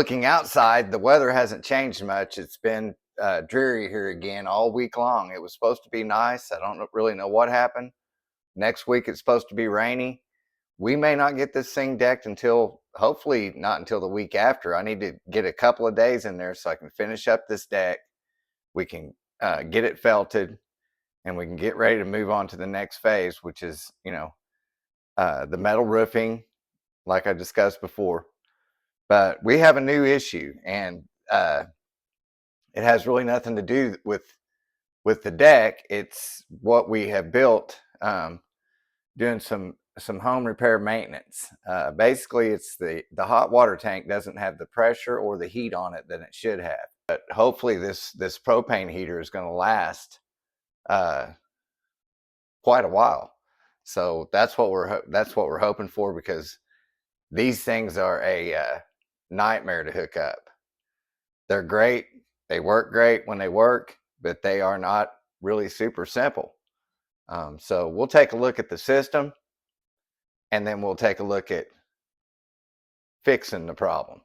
looking outside, the weather hasn't changed much. It's been dreary here again all week long. It was supposed to be nice. I don't really know what happened. Next week it's supposed to be rainy. We may not get this thing decked until, hopefully not until the week after. I need to get a couple of days in there so I can finish up this deck. We can get it felted, and we can get ready to move on to the next phase, which is, the metal roofing, like I discussed before. But we have a new issue, and it has really nothing to do with the deck. It's what we have built, doing some home repair maintenance. Basically, it's the hot water tank doesn't have the pressure or the heat on it that it should have. But hopefully, this propane heater is going to last quite a while. So that's what we're hoping for, because these things are a nightmare to hook up. They're great. They work great when they work, but they are not really super simple. So we'll take a look at the system, and then we'll take a look at fixing the problem.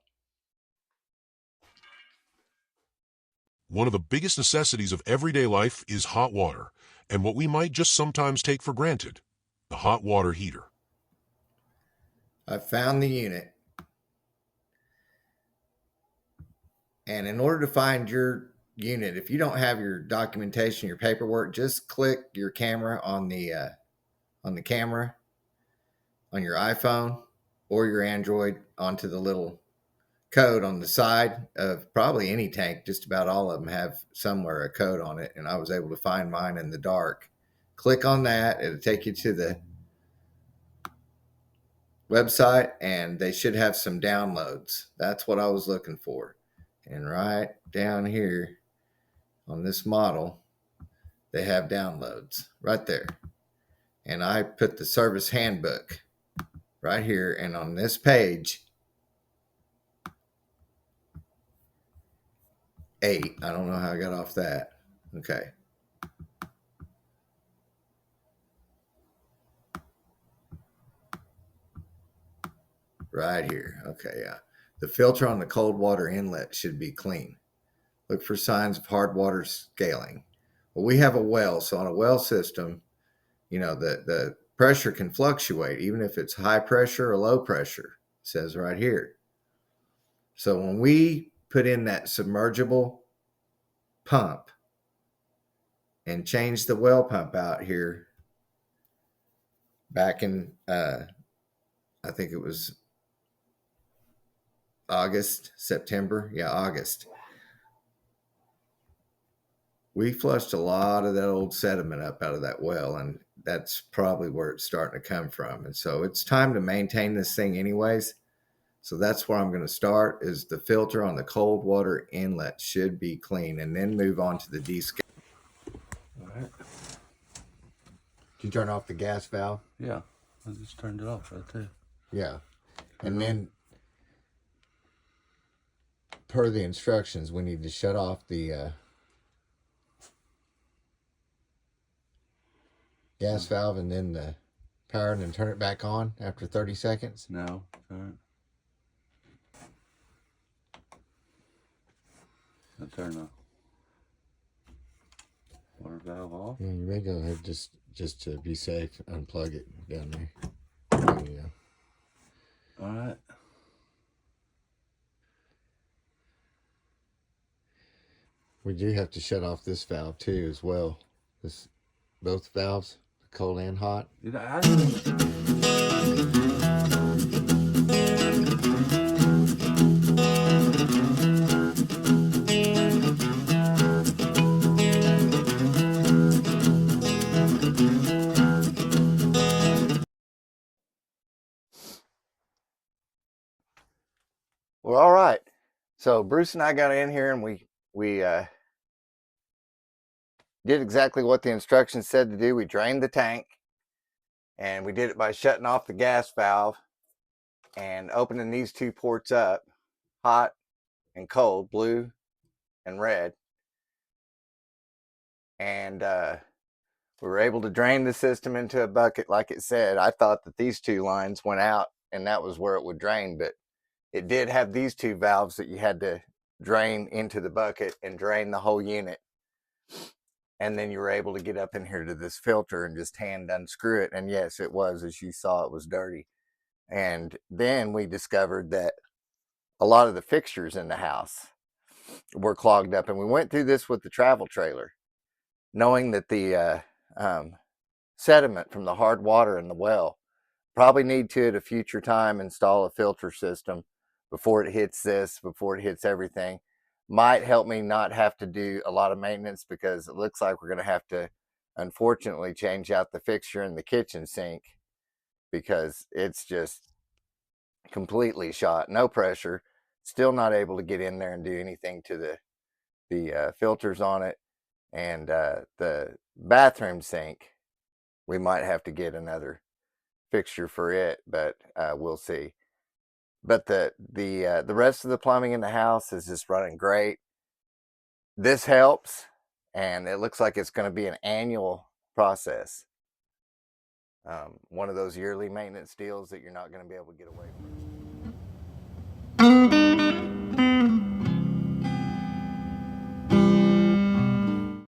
One of the biggest necessities of everyday life is hot water, and what we might just sometimes take for granted, the hot water heater. I found the unit. And in order to find your unit, if you don't have your documentation, your paperwork, just click your camera on the camera on your iPhone or your Android onto the little code on the side of probably any tank. Just about all of them have somewhere a code on it, and I was able to find mine in the dark. Click on that. It'll take you to the website, and they should have some downloads. That's what I was looking for. And right down here on this model, they have downloads right there. And I put the service handbook right here. And on this page 8, I don't know how I got off that. Okay. Right here. Okay, yeah. The filter on the cold water inlet should be clean. Look for signs of hard water scaling. Well, we have a well, so on a well system, the pressure can fluctuate, even if it's high pressure or low pressure. It says right here. So when we put in that submergible pump and change the well pump out here back in, I think it was September. Yeah, August. We flushed a lot of that old sediment up out of that well, and that's probably where it's starting to come from. And so it's time to maintain this thing anyways. So that's where I'm going to start, is the filter on the cold water inlet should be clean, and then move on to the descaling. All right. Did you turn off the gas valve? Yeah, I just turned it off right there. Yeah. And then per the instructions, we need to shut off the gas valve and then the power, and then turn it back on after 30 seconds. No, turn. I turn the water valve off. Yeah, you may go ahead just to be safe, unplug it down there. There you go. All right. We do have to shut off this valve too as well. Both valves, cold and hot. Well, all right. So Bruce and I got in here, and we did exactly what the instructions said to do. We drained the tank, and we did it by shutting off the gas valve and opening these two ports up, hot and cold, blue and red. And we were able to drain the system into a bucket like it said. I thought that these two lines went out and that was where it would drain, but It did have these two valves that you had to drain into the bucket and drain the whole unit. And then you were able to get up in here to this filter and just hand unscrew it. And yes, it was, as you saw, it was dirty. And then we discovered that a lot of the fixtures in the house were clogged up. And we went through this with the travel trailer, knowing that the sediment from the hard water in the well probably need to at a future time install a filter system before it hits this, before it hits everything. Might help me not have to do a lot of maintenance, because it looks like we're going to have to, unfortunately, change out the fixture in the kitchen sink because it's just completely shot, no pressure, still not able to get in there and do anything to the filters on it. And the bathroom sink, we might have to get another fixture for it, but we'll see. But the rest of the plumbing in the house is just running great. This helps, and it looks like it's going to be an annual process. One of those yearly maintenance deals that you're not going to be able to get away from.